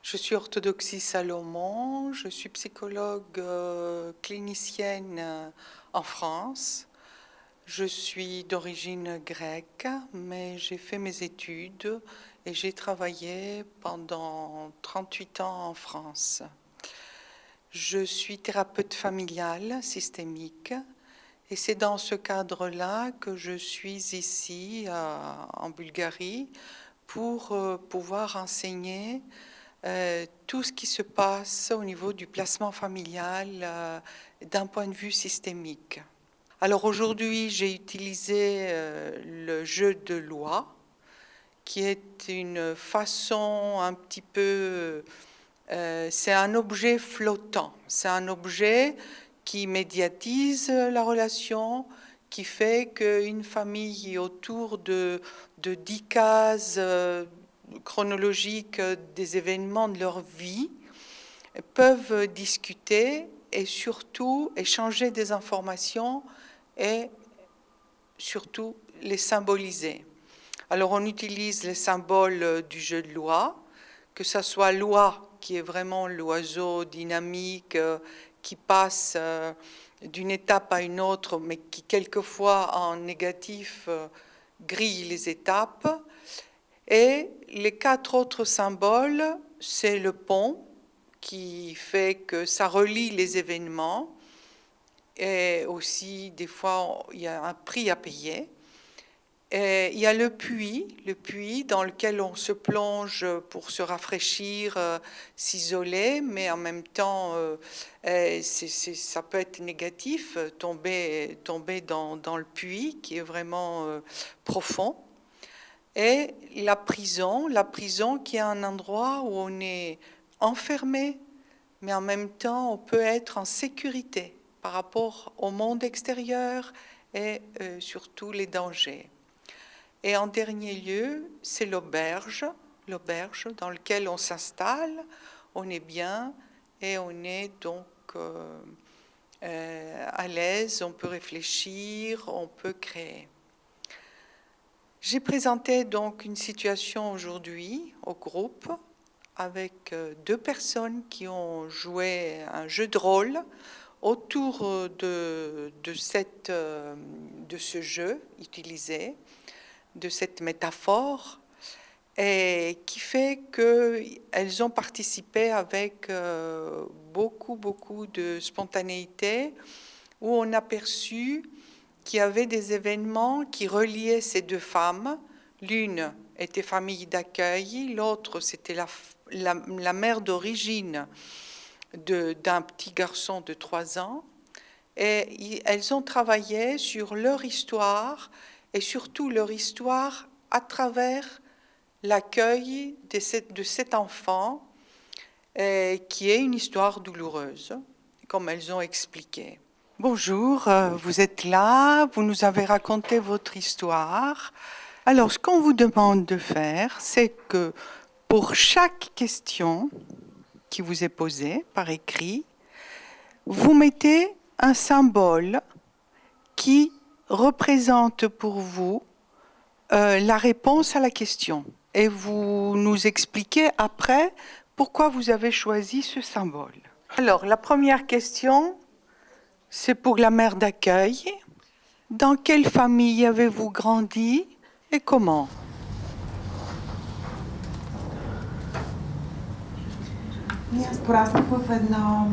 Je suis orthodoxie Salomon, je suis psychologue clinicienne en France. Je suis d'origine grecque, mais j'ai fait mes études et j'ai travaillé pendant 38 ans en France. Je suis thérapeute familiale systémique et c'est dans ce cadre-là que je suis ici en Bulgarie pour pouvoir enseigner tout ce qui se passe au niveau du placement familial d'un point de vue systémique. Alors aujourd'hui, j'ai utilisé le jeu de loi, qui est une façon un petit peu... c'est un objet flottant, c'est un objet qui médiatise la relation, qui fait qu'une famille autour de 10 cases chronologiques des événements de leur vie peuvent discuter et surtout échanger des informations et surtout les symboliser. Alors on utilise les symboles du jeu de loi, que ce soit loi qui est vraiment l'oiseau dynamique qui passe d'une étape à une autre, mais qui quelquefois en négatif grille les étapes. Et les 4 autres symboles, c'est le pont qui fait que ça relie les événements et aussi des fois il y a un prix à payer. Et il y a le puits dans lequel on se plonge pour se rafraîchir, s'isoler, mais en même temps ça peut être négatif, tomber dans le puits qui est vraiment profond. Et la prison qui est un endroit où on est enfermé, mais en même temps on peut être en sécurité par rapport au monde extérieur et surtout les dangers. Et en dernier lieu, c'est l'auberge dans laquelle on s'installe, on est bien et on est donc à l'aise, on peut réfléchir, on peut créer. J'ai présenté donc une situation aujourd'hui au groupe avec 2 personnes qui ont joué un jeu de rôle autour de ce jeu utilisé, de cette métaphore, et qui fait qu'elles ont participé avec beaucoup de spontanéité, où on a perçu qu'il y avait des événements qui reliaient ces 2 femmes. L'une était famille d'accueil, l'autre c'était la mère d'origine d'un petit garçon de 3 ans. Et elles ont travaillé sur leur histoire et surtout leur histoire à travers l'accueil de cet enfant qui est une histoire douloureuse, comme elles ont expliqué. Bonjour, vous êtes là, vous nous avez raconté votre histoire. Alors, ce qu'on vous demande de faire, c'est que pour chaque question qui vous est posée par écrit, vous mettez un symbole qui représente pour vous la réponse à la question. Et vous nous expliquez après pourquoi vous avez choisi ce symbole. Alors, la première question... c'est pour la mère d'accueil. Dans quelle famille avez-vous grandi et comment? Аз пораснах в едно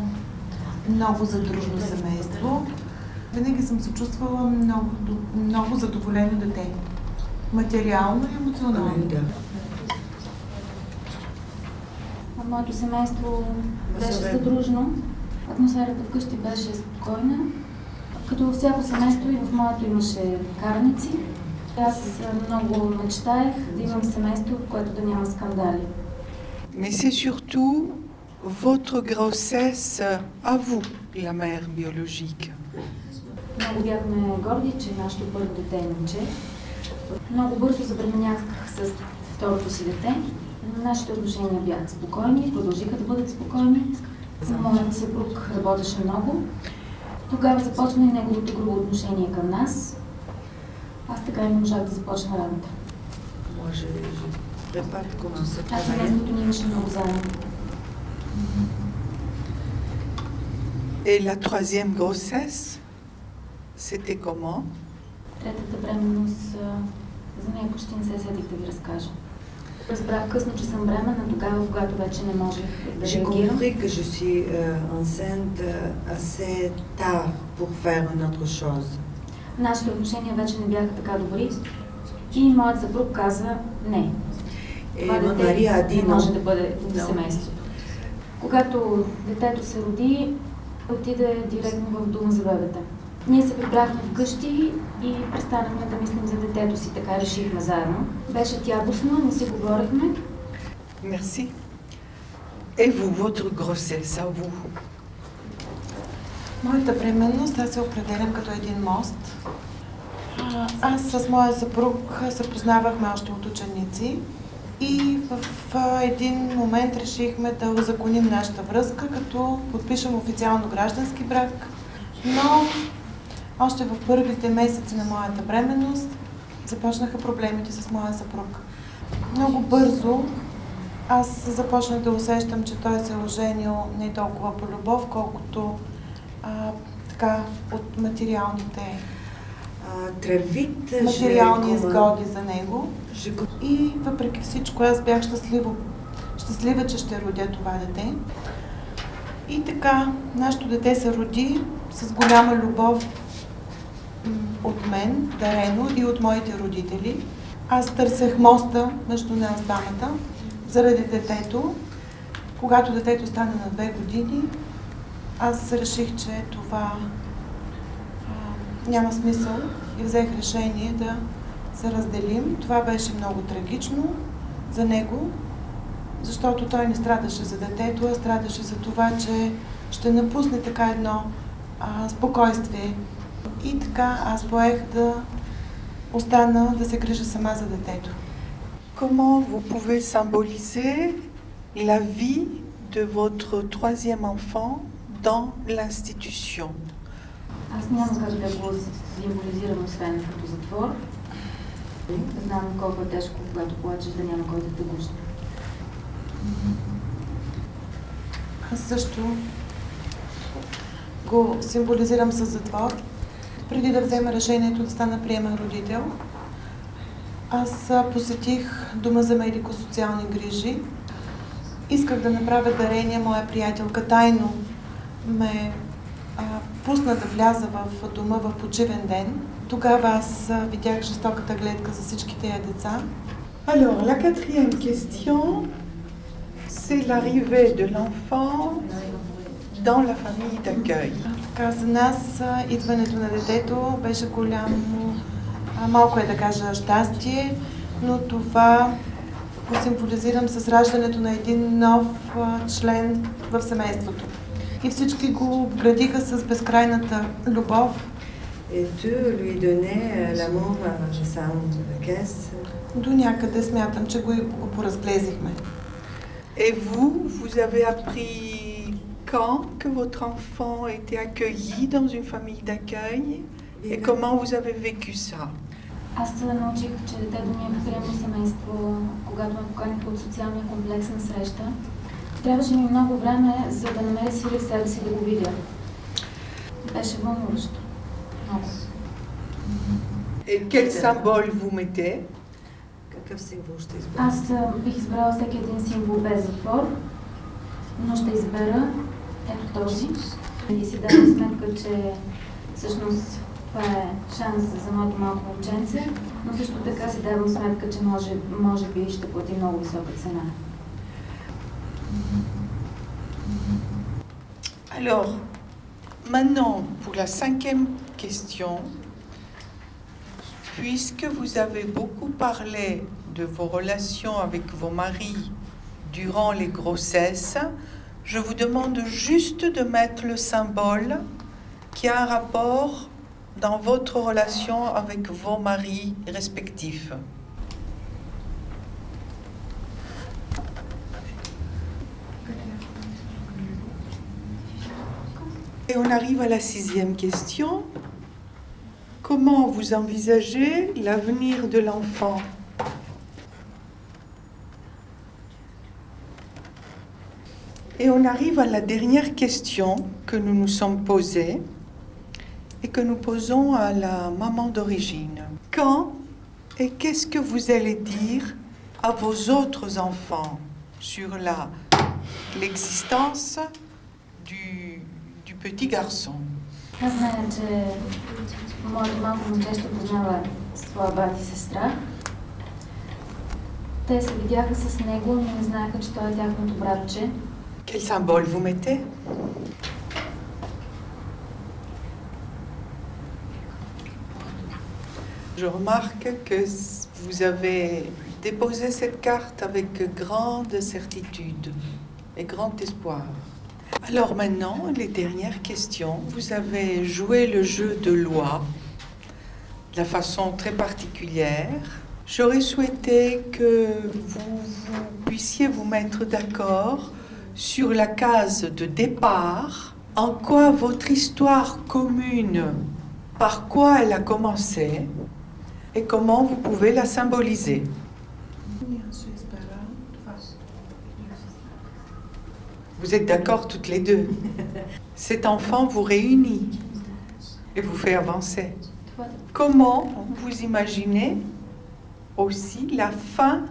много задружно семейство. Винаги съм се чувствала много задоволено дете. Материално и емоционално. Моето семейство беше задружно. Атмосферата вкъщи беше спокойна. Като във всяко семейство и в моето имаше караници. Аз много мечтаех да имам семейство, в което да няма скандали. Mais c'est surtout votre grossesse à vous, la mère biologique. Много бяхме горди, че нашето първо дете е момче. Много бързо забременях с второто си дете. Нашите отношения бяха спокойни, продължиха да бъдат спокойни. Моят съпруг работеше много. Тогава започна и неговото грубо отношение към нас. Аз така и не можах да започна работа. Може А семейството ни имаше много заедно. Et la troisième grossesse, c'était comment? Третата бременност, за нея почти не се сетих да ви разкажа. Разбрах късно, че съм бременна, тогава, когато вече не можех да J'ai реагирам. compris que je suis enceinte assez tard pour faire une autre chose. Нашите отношения вече не бяха така добри и моят съпруг каза не. Et Това mon дете mari a dit не може non. да бъде в семейството. Когато детето се роди, отиде директно в дома за бебета. Ние се прибрахме вкъщи и престанахме да мислим за детето си, така решихме заедно. Беше тягостно, не си говорихме. Merci. Et vous, votre grossesse, à vous? Моята бременност, аз се определям като един мост. Аз с моя съпруг се познавахме още от ученици и в един момент решихме да узаконим нашата връзка, като подпишем официално граждански брак. Но още в първите месеци на моята бременност започнаха проблемите с моя съпруг. Много бързо аз започнах да усещам, че той се е оженил не толкова по любов, колкото така от материалните Très vite, материални изгоди за него. je И въпреки всичко аз бях щастлива, че ще родя това дете. И така, нашето дете се роди с голяма любов от мен, дарено и от моите родители. Аз търсех моста между нас двамата заради детето. Когато детето стана на 2 години, аз реших, че това няма смисъл и взех решение да се разделим. Това беше много трагично за него, защото той не страдаше за детето, а страдаше за това, че ще напусне така едно спокойствие. И така аз поех да остана да се грижа сама за детето. Comment vous pouvez symboliser la vie de votre troisième enfant dans l'institution? Аз нямам как да го символизирам, освен като затвор. Знам колко е тежко, когато плачеш, да няма кой да те гуща. Аз също го символизирам с затвор. Преди да взема решението да стана приемен родител, аз посетих Дома за медико-социални грижи. Исках да направя дарение. Моя приятелка тайно ме пусна да вляза в дома в почивен ден. Тогава аз видях жестоката гледка за всички тези деца. Alors, la quatrième question, c'est l'arrivée de l'enfant dans la famille d'accueil. Така, за нас идването на детето беше голямо, малко е да кажа щастие, но това го символизирам с раждането на един нов член в семейството. И всички го градиха с безкрайната любов. Et Dieu lui donnait l'amour de sa caisse. До някъде смятам, че го поразглезихме. Et vous, vous avez appris quand que votre enfant était accueilli dans une famille d'accueil et comment vous avez vécu ça? Аз научих, че детето ми е в приемно семейство, когато ме поканих от социалния комплекс на среща. Трябваше ми много време, за да намеря сили в себе си да го видя. Беше вълнуващо. Много. Et quel symbole vous mettez? Какъв символ ще избереш? Аз бих избрала всеки един символ без затвор, но ще избера ето този. И си давам сметка, че всъщност това е шанс за моето малко момченце, но също така си давам сметка, че може би ще плати много висока цена. Alors, maintenant, pour la cinquième question, puisque vous avez beaucoup parlé de vos relations avec vos maris durant les grossesses, je vous demande juste de mettre le symbole qui a un rapport dans votre relation avec vos maris respectifs. Et on arrive à la sixième question. Comment vous envisagez l'avenir de l'enfant? Et on arrive à la dernière question que nous nous sommes posée et que nous posons à la maman d'origine. Quand et qu'est-ce que vous allez dire à vos autres enfants sur l'existence du petit garçon? Аз зная, че моето малко момче ще познава своя брат и сестра. Те се видяха с него, но не знаеха, че той е тяхното братче. Quel symbole vous mettez? Je remarque que vous avez déposé cette carte avec grande certitude et grand espoir. Alors maintenant, les dernières questions. Vous avez joué le jeu de loi de la façon très particulière. J'aurais souhaité que vous puissiez vous mettre d'accord sur la case de départ, en quoi votre histoire commune, par quoi elle a commencé et comment vous pouvez la symboliser. Vous êtes d'accord toutes les deux? Cet enfant vous réunit et vous fait avancer. Comment vous imaginez aussi la fin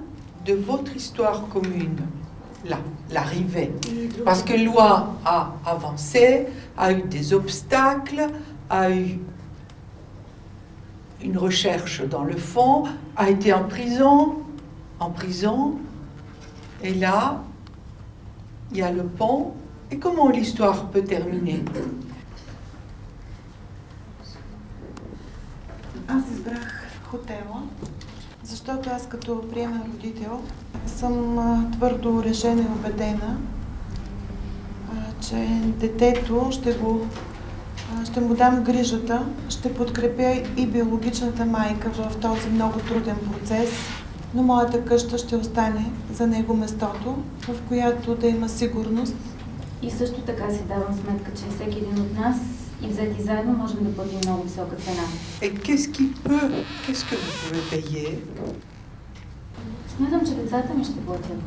de votre histoire commune? Là, l'arrivée. Parce que Loi a avancé, a eu des obstacles, a eu une recherche dans le fond, a été en prison, et là, il y a le pont. Et comment l'histoire peut terminer? Аз избрах хотела, защото аз като приемен родител съм твърдо решена и убедена, че детето ще му дам грижата, ще подкрепя и биологичната майка в този много труден процес, но моята къща ще остане за него местото, в която да има сигурност. И също така си давам сметка, че всеки един от нас и взети заедно можем да платим много висока цена. Et qu'est-ce que vous pouvez payer? Смятам, че децата ми ще платят.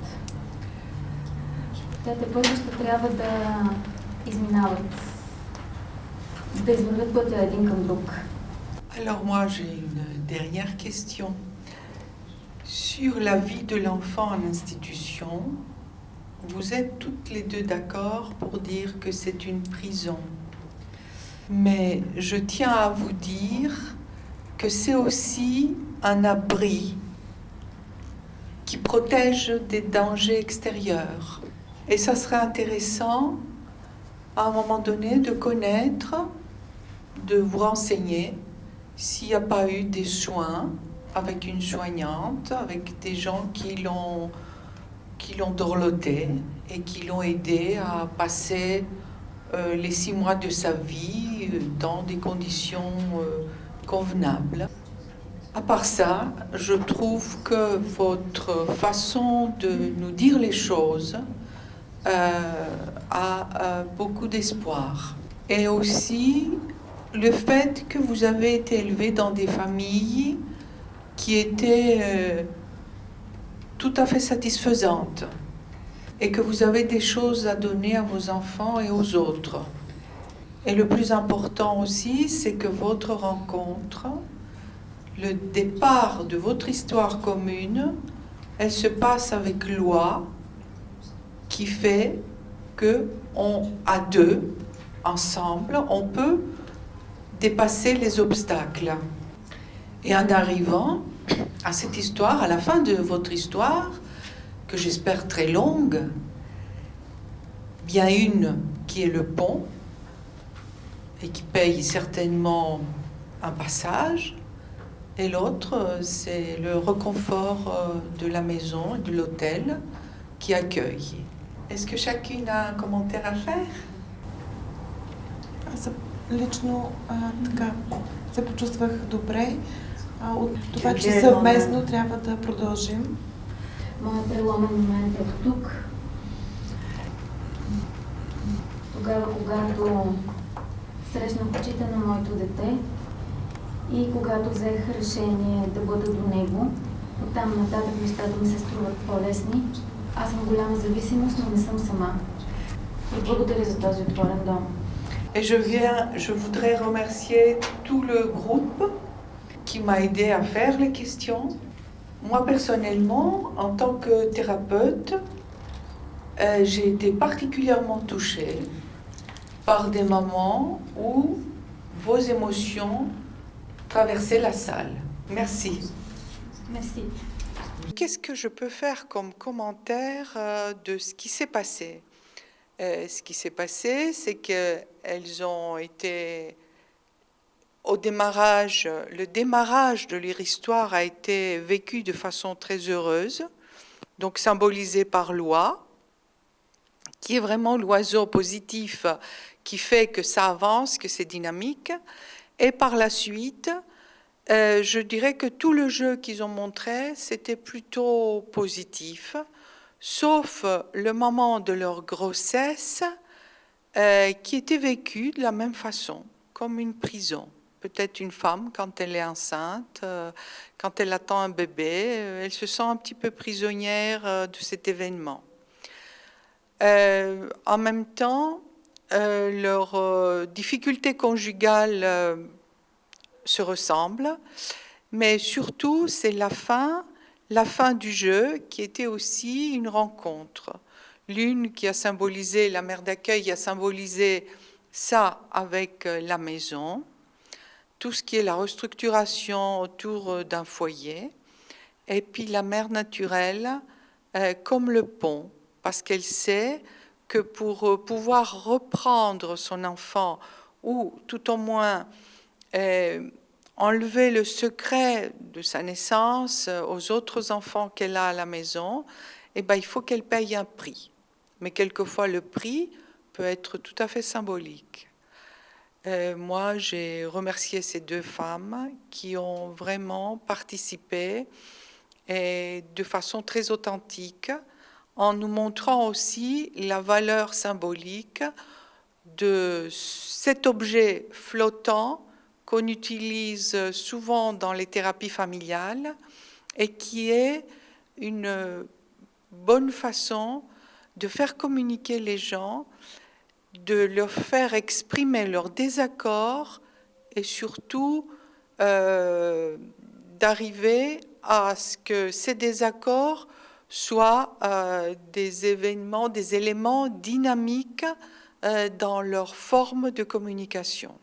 Те първо ще трябва да изминават, да извървят пътя един към друг. Alors moi j'ai une dernière question. Sur la vie de l'enfant en institution, vous êtes toutes les deux d'accord pour dire que c'est une prison. Mais je tiens à vous dire que c'est aussi un abri qui protège des dangers extérieurs. Et ça serait intéressant, à un moment donné, de connaître, de vous renseigner s'il n'y a pas eu des soins avec une soignante, avec des gens qui l'ont dorloté et qui l'ont aidé à passer les 6 mois de sa vie dans des conditions convenables. À part ça, je trouve que votre façon de nous dire les choses a beaucoup d'espoir. Et aussi le fait que vous avez été élevé dans des familles qui étaient tout à fait satisfaisantes et que vous avez des choses à donner à vos enfants et aux autres. Et le plus important aussi, c'est que votre rencontre, le départ de votre histoire commune, elle se passe avec Loi, qui fait que à deux, ensemble, on peut dépasser les obstacles. Et en arrivant à cette histoire, à la fin de votre histoire, que j'espère très longue, bien une qui est le pont et qui paye certainement un passage, et l'autre, c'est le réconfort de la maison et de l'hôtel qui accueille. Est-ce que chacune a un commentaire à faire? Аз лично така се почувствах добре от това, че съвместно трябва да продължим. Моят преломен момент е тук. Тогава, когато срещнах очите на моето дете и когато взех решение да бъда до него, оттам нататък нещата ми се струват по-лесни. Аз съм голяма зависимост, но не съм сама. И благодаря за този отворен дом. Et je voudrais remercier tout le groupe qui m'a aidé à faire les questions. Moi, personnellement, en tant que thérapeute, j'ai été particulièrement touchée par des moments où vos émotions traversaient la salle. Merci. Merci. Qu'est-ce que je peux faire comme commentaire de ce qui s'est passé ? Ce qui s'est passé, c'est qu'elles ont été au démarrage, le démarrage de leur histoire a été vécu de façon très heureuse, donc symbolisé par l'oie, qui est vraiment l'oiseau positif qui fait que ça avance, que c'est dynamique. Et par la suite, je dirais que tout le jeu qu'ils ont montré, c'était plutôt positif, sauf le moment de leur grossesse qui était vécu de la même façon, comme une prison. Peut-être une femme, quand elle est enceinte, quand elle attend un bébé, elle se sent un petit peu prisonnière de cet événement. En même temps, leurs difficultés conjugales se ressemblent, mais surtout, c'est la fin du jeu qui était aussi une rencontre. L'une qui a symbolisé, la mère d'accueil a symbolisé ça avec la maison, tout ce qui est la restructuration autour d'un foyer, et puis la mère naturelle comme le pont, parce qu'elle sait que pour pouvoir reprendre son enfant, ou tout au moins enlever le secret de sa naissance aux autres enfants qu'elle a à la maison, eh ben, il faut qu'elle paye un prix. Mais quelquefois, le prix peut être tout à fait symbolique. Moi, j'ai remercié ces deux femmes qui ont vraiment participé et de façon très authentique, en nous montrant aussi la valeur symbolique de cet objet flottant qu'on utilise souvent dans les thérapies familiales et qui est une bonne façon de faire communiquer les gens, de leur faire exprimer leur désaccord et surtout d'arriver à ce que ces désaccords soient des événements, des éléments dynamiques dans leur forme de communication.